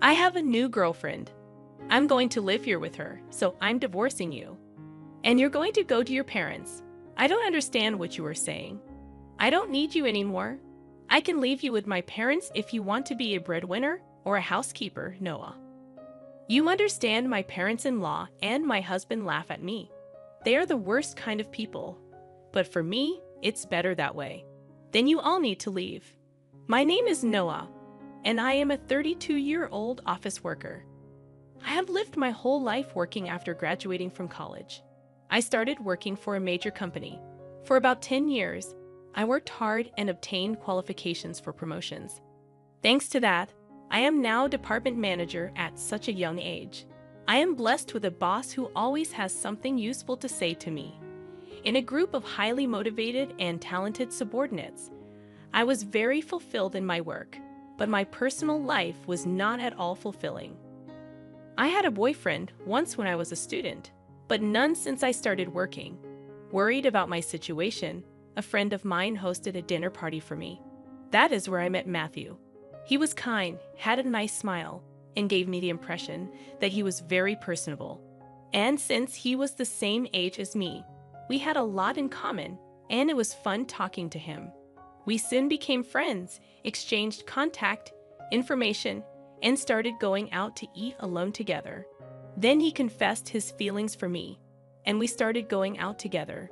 I have a new girlfriend. I'm going to live here with her, so I'm divorcing you. And you're going to go to your parents. I don't understand what you are saying. I don't need you anymore. I can leave you with my parents if you want to be a breadwinner or a housekeeper, Noah. You understand, my parents-in-law and my husband laugh at me. They are the worst kind of people. But for me, it's better that way. Then you all need to leave. My name is Noah, and I am a 32-year-old office worker. I have lived my whole life working after graduating from college. I started working for a major company. For about 10 years, I worked hard and obtained qualifications for promotions. Thanks to that, I am now department manager at such a young age. I am blessed with a boss who always has something useful to say to me. In a group of highly motivated and talented subordinates, I was very fulfilled in my work, but my personal life was not at all fulfilling. I had a boyfriend once when I was a student, but none since I started working. Worried about my situation, a friend of mine hosted a dinner party for me. That is where I met Matthew. He was kind, had a nice smile, and gave me the impression that he was very personable. And since he was the same age as me, we had a lot in common, and it was fun talking to him. We soon became friends, exchanged contact, information, and started going out to eat alone together. Then he confessed his feelings for me, and we started going out together.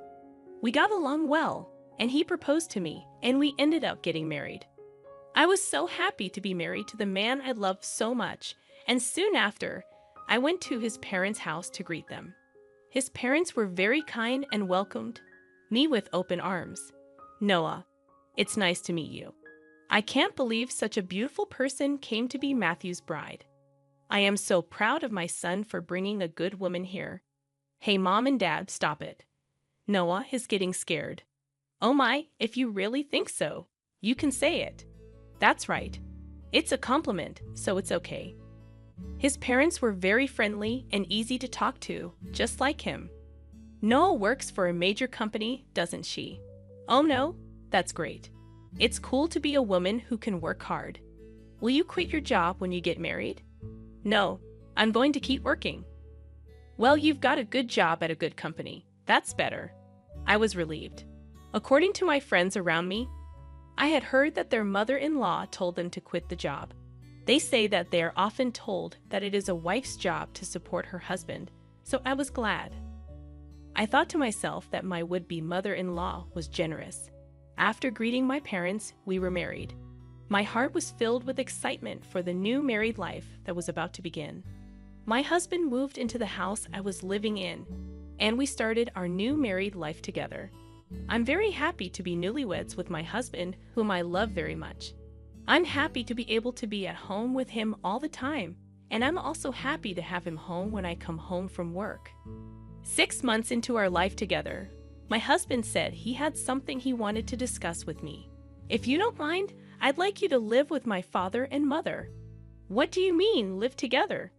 We got along well, and he proposed to me, and we ended up getting married. I was so happy to be married to the man I loved so much, and soon after, I went to his parents' house to greet them. His parents were very kind and welcomed me with open arms. Noah, it's nice to meet you. I can't believe such a beautiful person came to be Matthew's bride. I am so proud of my son for bringing a good woman here. Hey, Mom and Dad, stop it. Noah is getting scared. Oh my, if you really think so, you can say it. That's right. It's a compliment, so it's okay. His parents were very friendly and easy to talk to, just like him. Noah works for a major company, doesn't she? Oh no, that's great. It's cool to be a woman who can work hard. Will you quit your job when you get married? No, I'm going to keep working. Well, you've got a good job at a good company. That's better. I was relieved. According to my friends around me, I had heard that their mother-in-law told them to quit the job. They say that they are often told that it is a wife's job to support her husband, so I was glad. I thought to myself that my would-be mother-in-law was generous. After greeting my parents, we were married. My heart was filled with excitement for the new married life that was about to begin. My husband moved into the house I was living in, and we started our new married life together. I'm very happy to be newlyweds with my husband, whom I love very much. I'm happy to be able to be at home with him all the time, and I'm also happy to have him home when I come home from work. 6 months into our life together, my husband said he had something he wanted to discuss with me. If you don't mind, I'd like you to live with my father and mother. What do you mean, live together?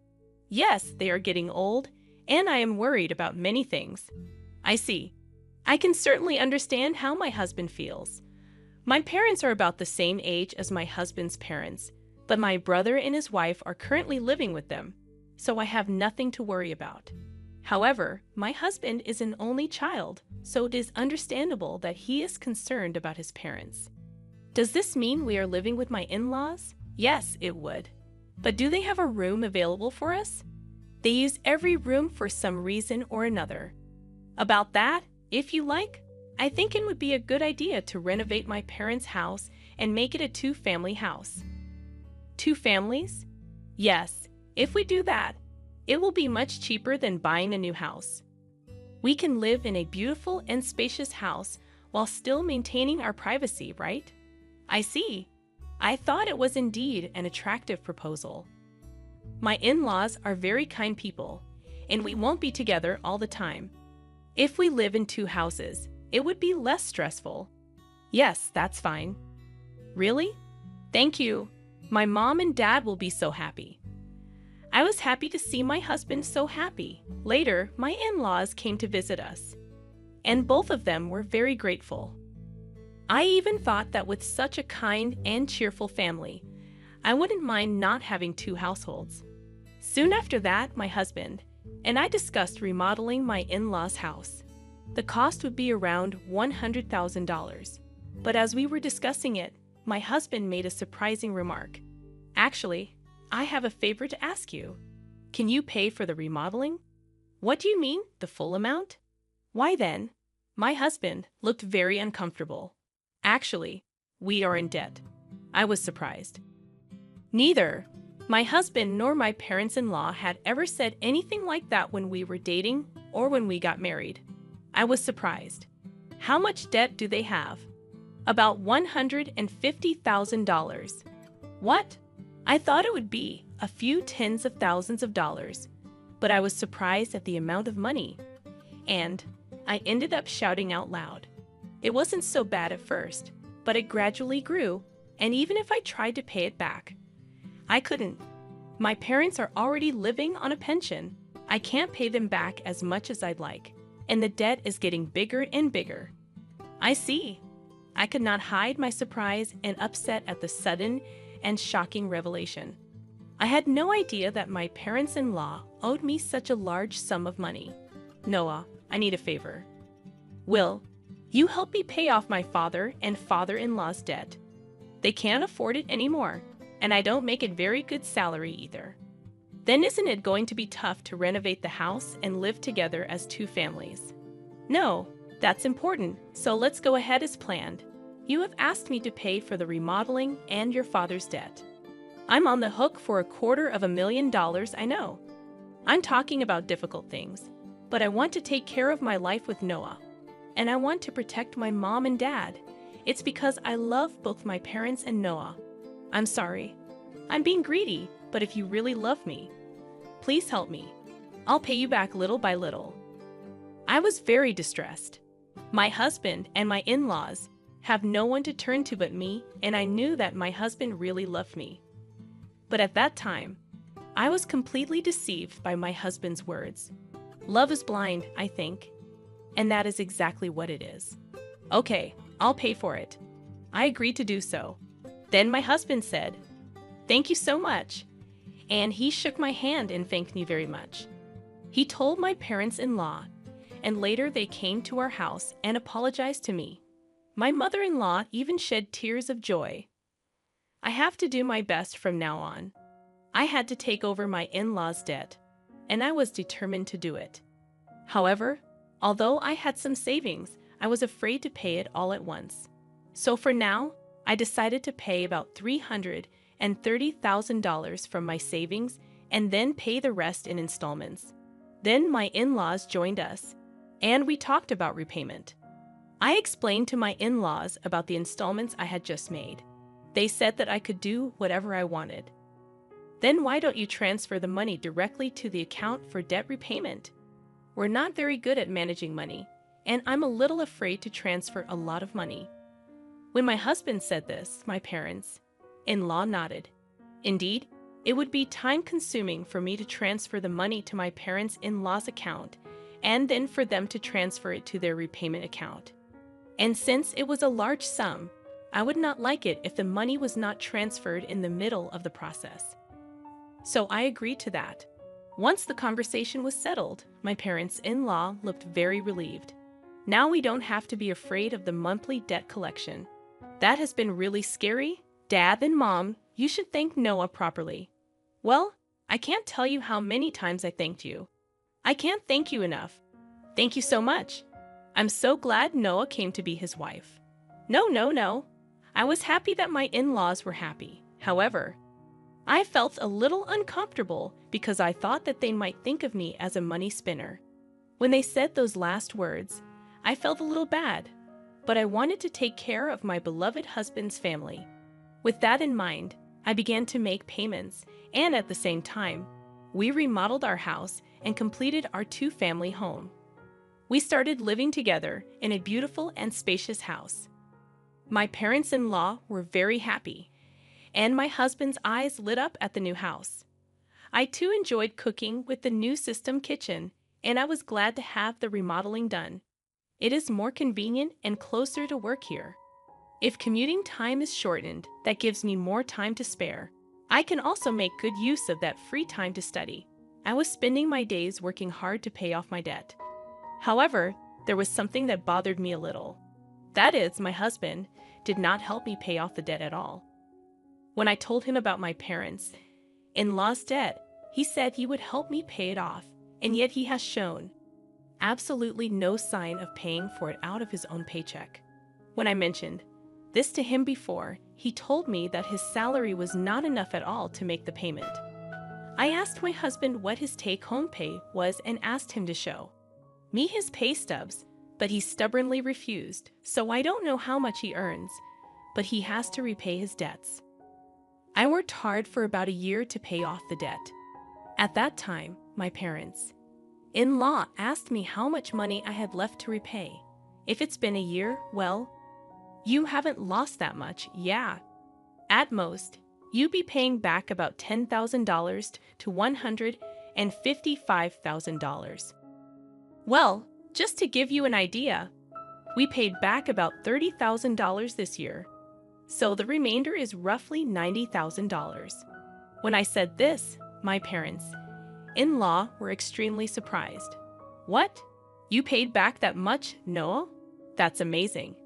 Yes, they are getting old, and I am worried about many things. I see. I can certainly understand how my husband feels. My parents are about the same age as my husband's parents, but my brother and his wife are currently living with them, so I have nothing to worry about. However, my husband is an only child, so it is understandable that he is concerned about his parents. Does this mean we are living with my in-laws? Yes, it would. But do they have a room available for us? They use every room for some reason or another. About that, if you like, I think it would be a good idea to renovate my parents' house and make it a 2-family house. 2 families? Yes, if we do that, it will be much cheaper than buying a new house. We can live in a beautiful and spacious house while still maintaining our privacy, right? I see. I thought it was indeed an attractive proposal. My in-laws are very kind people, and we won't be together all the time. If we live in 2 houses, it would be less stressful. Yes, that's fine. Really? Thank you. My mom and dad will be so happy. I was happy to see my husband so happy. Later, my in-laws came to visit us, and both of them were very grateful. I even thought that with such a kind and cheerful family, I wouldn't mind not having two households. Soon after that, my husband and I discussed remodeling my in-laws' house. The cost would be around $100,000. But as we were discussing it, my husband made a surprising remark. Actually, I have a favor to ask you. Can you pay for the remodeling? What do you mean, the full amount? Why then? My husband looked very uncomfortable. Actually, we are in debt. I was surprised. Neither my husband nor my parents-in-law had ever said anything like that when we were dating or when we got married. I was surprised. How much debt do they have? About $150,000. What? I thought it would be a few tens of thousands of dollars, but I was surprised at the amount of money. And I ended up shouting out loud. It wasn't so bad at first, but it gradually grew, and even if I tried to pay it back, I couldn't. My parents are already living on a pension. I can't pay them back as much as I'd like, and the debt is getting bigger and bigger. I see. I could not hide my surprise and upset at the sudden and shocking revelation. I had no idea that my parents-in-law owed me such a large sum of money. Noah, I need a favor. Will you help me pay off my father and father-in-law's debt? They can't afford it anymore, and I don't make a very good salary either. Then isn't it going to be tough to renovate the house and live together as two families? No, that's important, so let's go ahead as planned. You have asked me to pay for the remodeling and your father's debt. I'm on the hook for $250,000, I know. I'm talking about difficult things, but I want to take care of my life with Noah, and I want to protect my mom and dad. It's because I love both my parents and Noah. I'm sorry. I'm being greedy, but if you really love me, please help me. I'll pay you back little by little. I was very distressed. My husband and my in-laws have no one to turn to but me, and I knew that my husband really loved me. But at that time, I was completely deceived by my husband's words. Love is blind, I think, and that is exactly what it is. Okay, I'll pay for it. I agreed to do so. Then my husband said, "Thank you so much," and he shook my hand and thanked me very much. He told my parents-in-law, and later they came to our house and apologized to me. My mother-in-law even shed tears of joy. I have to do my best from now on. I had to take over my in-laws' debt, and I was determined to do it. However, although I had some savings, I was afraid to pay it all at once. So for now, I decided to pay about $330,000 from my savings and then pay the rest in installments. Then my in-laws joined us, and we talked about repayment. I explained to my in-laws about the installments I had just made. They said that I could do whatever I wanted. Then why don't you transfer the money directly to the account for debt repayment? We're not very good at managing money, and I'm a little afraid to transfer a lot of money. When my husband said this, my parents-in-law nodded. Indeed, it would be time-consuming for me to transfer the money to my parents-in-law's account and then for them to transfer it to their repayment account. And since it was a large sum, I would not like it if the money was not transferred in the middle of the process. So I agreed to that. Once the conversation was settled, my parents-in-law looked very relieved. Now we don't have to be afraid of the monthly debt collection. That has been really scary. Dad and Mom, you should thank Noah properly. Well, I can't tell you how many times I thanked you. I can't thank you enough. Thank you so much. I'm so glad Noah came to be his wife. No. I was happy that my in-laws were happy. However, I felt a little uncomfortable because I thought that they might think of me as a money spinner. When they said those last words, I felt a little bad, but I wanted to take care of my beloved husband's family. With that in mind, I began to make payments, and at the same time, we remodeled our house and completed our two-family home. We started living together in a beautiful and spacious house. My parents-in-law were very happy, and my husband's eyes lit up at the new house. I too enjoyed cooking with the new system kitchen, and I was glad to have the remodeling done. It is more convenient and closer to work here. If commuting time is shortened, that gives me more time to spare. I can also make good use of that free time to study. I was spending my days working hard to pay off my debt. However, there was something that bothered me a little. That is, my husband did not help me pay off the debt at all. When I told him about my parents-in-law's debt, he said he would help me pay it off, and yet he has shown absolutely no sign of paying for it out of his own paycheck. When I mentioned this to him before, he told me that his salary was not enough at all to make the payment. I asked my husband what his take-home pay was and asked him to show me his pay stubs, but he stubbornly refused, so I don't know how much he earns, but he has to repay his debts. I worked hard for about a year to pay off the debt. At that time, my parents-in-law asked me how much money I had left to repay. If it's been a year, well, you haven't lost that much, yeah. At most, you'd be paying back about $10,000 to $155,000. Well, just to give you an idea, we paid back about $30,000 this year, so the remainder is roughly $90,000. When I said this, my parents-in-law were extremely surprised. What? You paid back that much, Noah? That's amazing.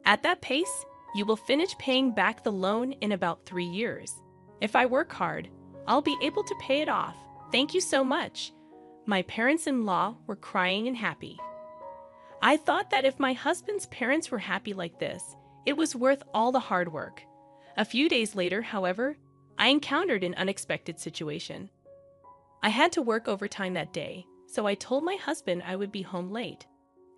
At that pace, you will finish paying back the loan in about 3 years. If I work hard, I'll be able to pay it off. Thank you so much. My parents-in-law were crying and happy. I thought that if my husband's parents were happy like this, it was worth all the hard work. A few days later, however, I encountered an unexpected situation. I had to work overtime that day, so I told my husband I would be home late.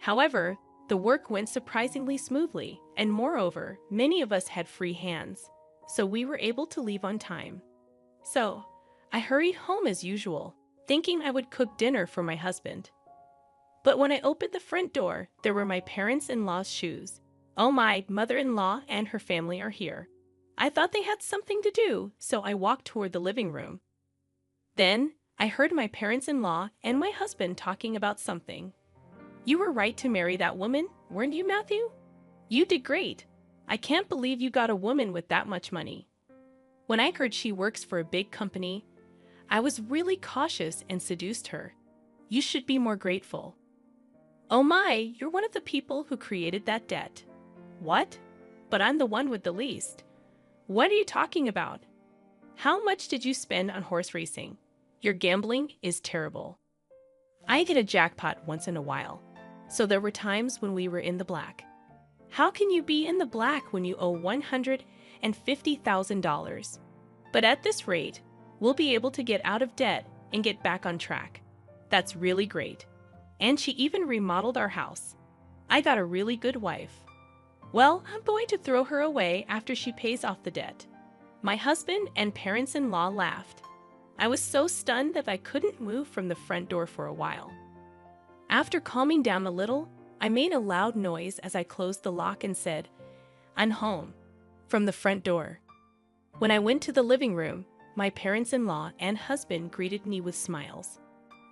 However, the work went surprisingly smoothly, and moreover, many of us had free hands, so we were able to leave on time. So, I hurried home as usual, thinking I would cook dinner for my husband. But when I opened the front door, there were my parents-in-law's shoes. Oh, my mother-in-law and her family are here. I thought they had something to do, so I walked toward the living room. Then, I heard my parents-in-law and my husband talking about something. You were right to marry that woman, weren't you, Matthew? You did great. I can't believe you got a woman with that much money. When I heard she works for a big company, I was really cautious and seduced her. You should be more grateful. Oh my, you're one of the people who created that debt. What? But I'm the one with the least. What are you talking about? How much did you spend on horse racing? Your gambling is terrible. I get a jackpot once in a while, so there were times when we were in the black. How can you be in the black when you owe $150,000? But at this rate, we'll be able to get out of debt and get back on track. That's really great. And she even remodeled our house. I got a really good wife. Well, I'm going to throw her away after she pays off the debt. My husband and parents-in-law laughed. I was so stunned that I couldn't move from the front door for a while. After calming down a little, I made a loud noise as I closed the lock and said, "I'm home," from the front door. When I went to the living room, my parents-in-law and husband greeted me with smiles.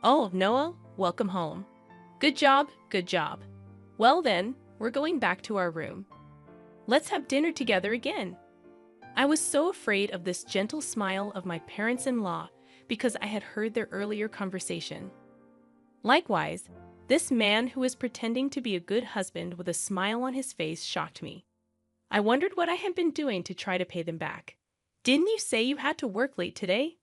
"Oh, Noah, welcome home. Good job, good job. Well then, we're going back to our room. Let's have dinner together again." I was so afraid of this gentle smile of my parents-in-law because I had heard their earlier conversation. Likewise, this man who was pretending to be a good husband with a smile on his face shocked me. I wondered what I had been doing to try to pay them back. "Didn't you say you had to work late today?"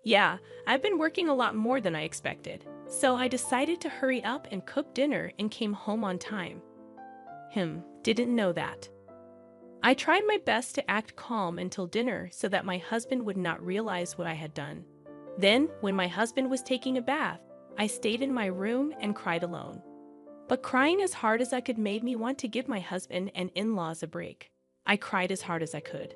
"Yeah, I've been working a lot more than I expected, so I decided to hurry up and cook dinner and came home on time." Didn't know that. I tried my best to act calm until dinner so that my husband would not realize what I had done. Then, when my husband was taking a bath, I stayed in my room and cried alone. But crying as hard as I could made me want to give my husband and in-laws a break. I cried as hard as I could.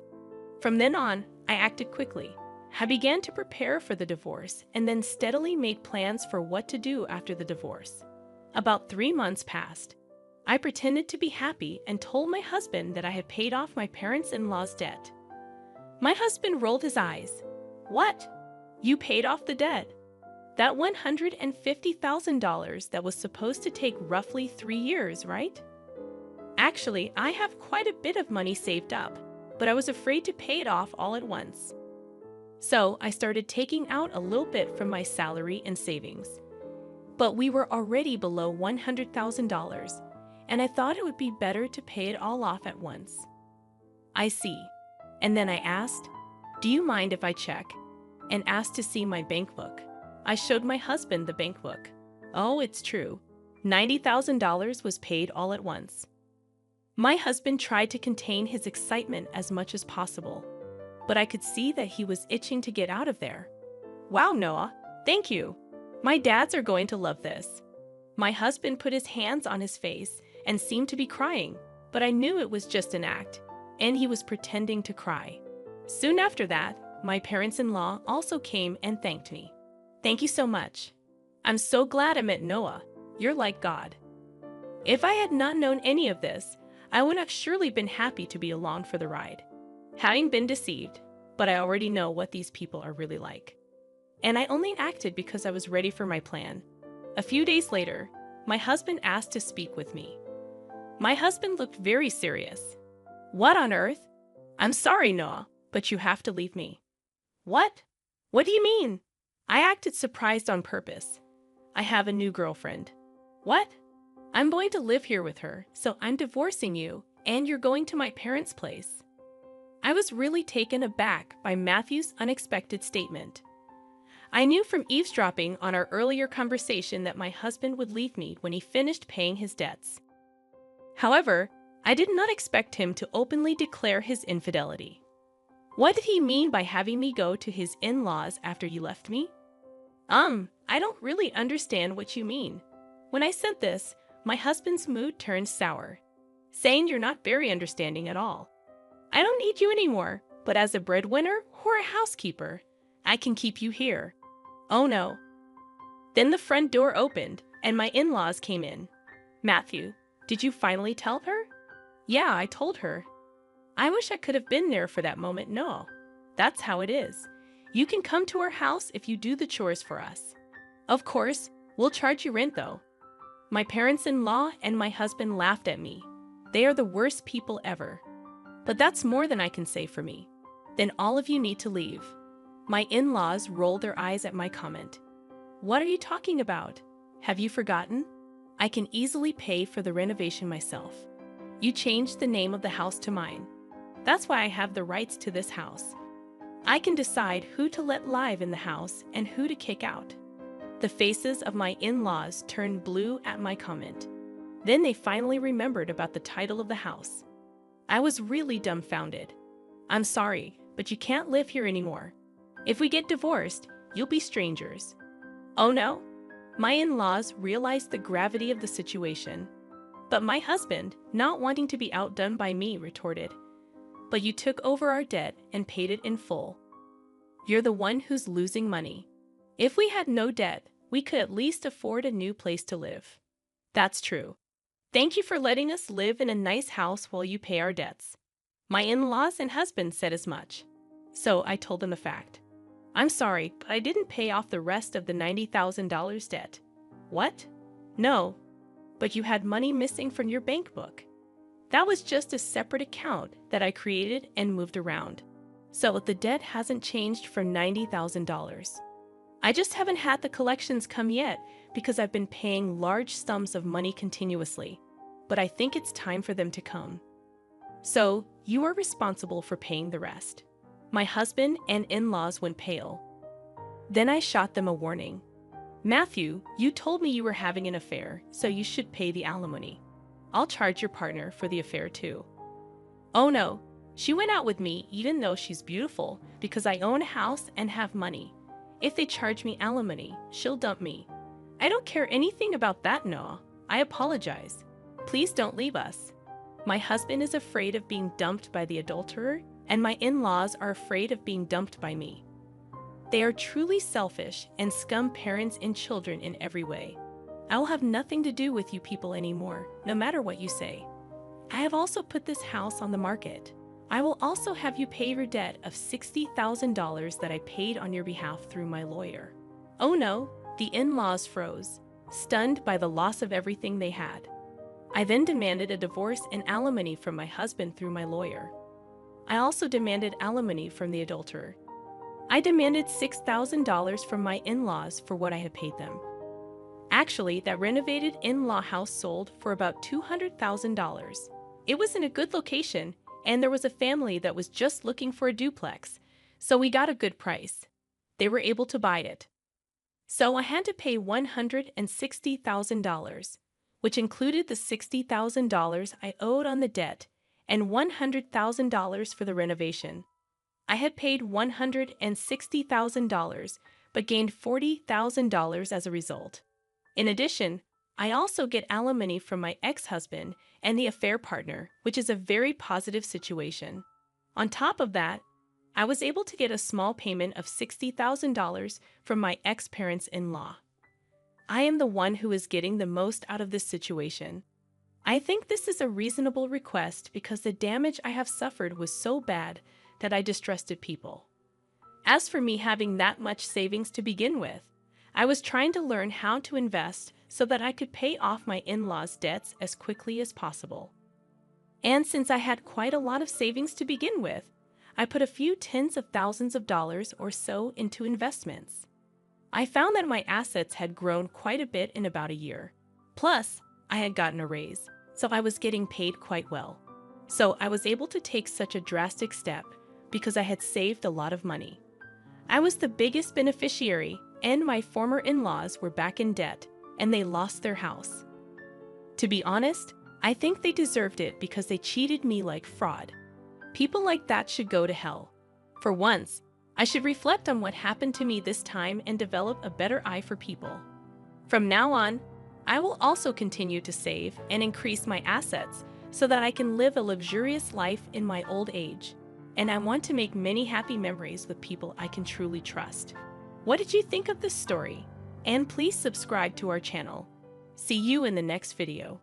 From then on, I acted quickly. I began to prepare for the divorce and then steadily made plans for what to do after the divorce. About 3 months passed. I pretended to be happy and told my husband that I had paid off my parents-in-law's debt. My husband rolled his eyes. "What? You paid off the debt? That $150,000 that was supposed to take roughly 3 years, right?" "Actually, I have quite a bit of money saved up, but I was afraid to pay it off all at once." So I started taking out a little bit from my salary and savings. But we were already below $100,000, and I thought it would be better to pay it all off at once. I see. And then I asked, "Do you mind if I check?" and asked to see my bank book. I showed my husband the bank book. Oh, it's true. $90,000 was paid all at once. My husband tried to contain his excitement as much as possible, but I could see that he was itching to get out of there. Wow, Noah, thank you. My dads are going to love this. My husband put his hands on his face and seemed to be crying, but I knew it was just an act, and he was pretending to cry. Soon after that, my parents-in-law also came and thanked me. Thank you so much. I'm so glad I met Noah. You're like God. If I had not known any of this, I would have surely been happy to be along for the ride. Having been deceived, but I already know what these people are really like. And I only acted because I was ready for my plan. A few days later, my husband asked to speak with me. My husband looked very serious. What on earth? I'm sorry, Noah, but you have to leave me. What? What do you mean? I acted surprised on purpose. I have a new girlfriend. What? I'm going to live here with her, so I'm divorcing you, and you're going to my parents' place. I was really taken aback by Matthew's unexpected statement. I knew from eavesdropping on our earlier conversation that my husband would leave me when he finished paying his debts. However, I did not expect him to openly declare his infidelity. What did he mean by having me go to his in-laws after you left me? I don't really understand what you mean. When I said this, my husband's mood turned sour, saying you're not very understanding at all. I don't need you anymore, but as a breadwinner or a housekeeper, I can keep you here. Oh no. Then the front door opened and my in-laws came in. Matthew, did you finally tell her? Yeah, I told her. I wish I could have been there for that moment. No, that's how it is. You can come to our house if you do the chores for us. Of course, we'll charge you rent though. My parents-in-law and my husband laughed at me. They are the worst people ever. But that's more than I can say for me. Then all of you need to leave. My in-laws rolled their eyes at my comment. What are you talking about? Have you forgotten? I can easily pay for the renovation myself. You changed the name of the house to mine. That's why I have the rights to this house. I can decide who to let live in the house and who to kick out. The faces of my in-laws turned blue at my comment. Then they finally remembered about the title of the house. I was really dumbfounded. I'm sorry, but you can't live here anymore. If we get divorced, you'll be strangers. Oh no? My in-laws realized the gravity of the situation. But my husband, not wanting to be outdone by me, retorted, "But you took over our debt and paid it in full. You're the one who's losing money. If we had no debt, we could at least afford a new place to live." That's true. Thank you for letting us live in a nice house while you pay our debts. My in-laws and husband said as much. So I told them the fact. I'm sorry, but I didn't pay off the rest of the $90,000 debt. What? No. But you had money missing from your bank book. That was just a separate account that I created and moved around. So the debt hasn't changed from $90,000. I just haven't had the collections come yet because I've been paying large sums of money continuously, but I think it's time for them to come. So you are responsible for paying the rest. My husband and in-laws went pale. Then I shot them a warning. Matthew, you told me you were having an affair, so you should pay the alimony. I'll charge your partner for the affair too. Oh no, she went out with me even though she's beautiful because I own a house and have money. If they charge me alimony, she'll dump me. I don't care anything about that, Noah. I apologize. Please don't leave us. My husband is afraid of being dumped by the adulterer, and my in-laws are afraid of being dumped by me. They are truly selfish and scum parents and children in every way. I will have nothing to do with you people anymore, no matter what you say. I have also put this house on the market. I will also have you pay your debt of $60,000 that I paid on your behalf through my lawyer. Oh no, the in-laws froze, stunned by the loss of everything they had. I then demanded a divorce and alimony from my husband through my lawyer. I also demanded alimony from the adulterer. I demanded $6,000 from my in-laws for what I had paid them. Actually, that renovated in-law house sold for about $200,000. It was in a good location, and there was a family that was just looking for a duplex, so we got a good price. They were able to buy it. So I had to pay $160,000, which included the $60,000 I owed on the debt and $100,000 for the renovation. I had paid $160,000, but gained $40,000 as a result. In addition, I also get alimony from my ex-husband and the affair partner, which is a very positive situation. On top of that, I was able to get a small payment of $60,000 from my ex-parents-in-law. I am the one who is getting the most out of this situation. I think this is a reasonable request because the damage I have suffered was so bad that I distrusted people. As for me having that much savings to begin with, I was trying to learn how to invest so that I could pay off my in-laws' debts as quickly as possible. And since I had quite a lot of savings to begin with, I put a few tens of thousands of dollars or so into investments. I found that my assets had grown quite a bit in about a year. Plus, I had gotten a raise, so I was getting paid quite well. So I was able to take such a drastic step because I had saved a lot of money. I was the biggest beneficiary, and my former in-laws were back in debt, and they lost their house. To be honest, I think they deserved it because they cheated me like fraud. People like that should go to hell. For once, I should reflect on what happened to me this time and develop a better eye for people. From now on, I will also continue to save and increase my assets so that I can live a luxurious life in my old age. And I want to make many happy memories with people I can truly trust. What did you think of this story? And please subscribe to our channel. See you in the next video.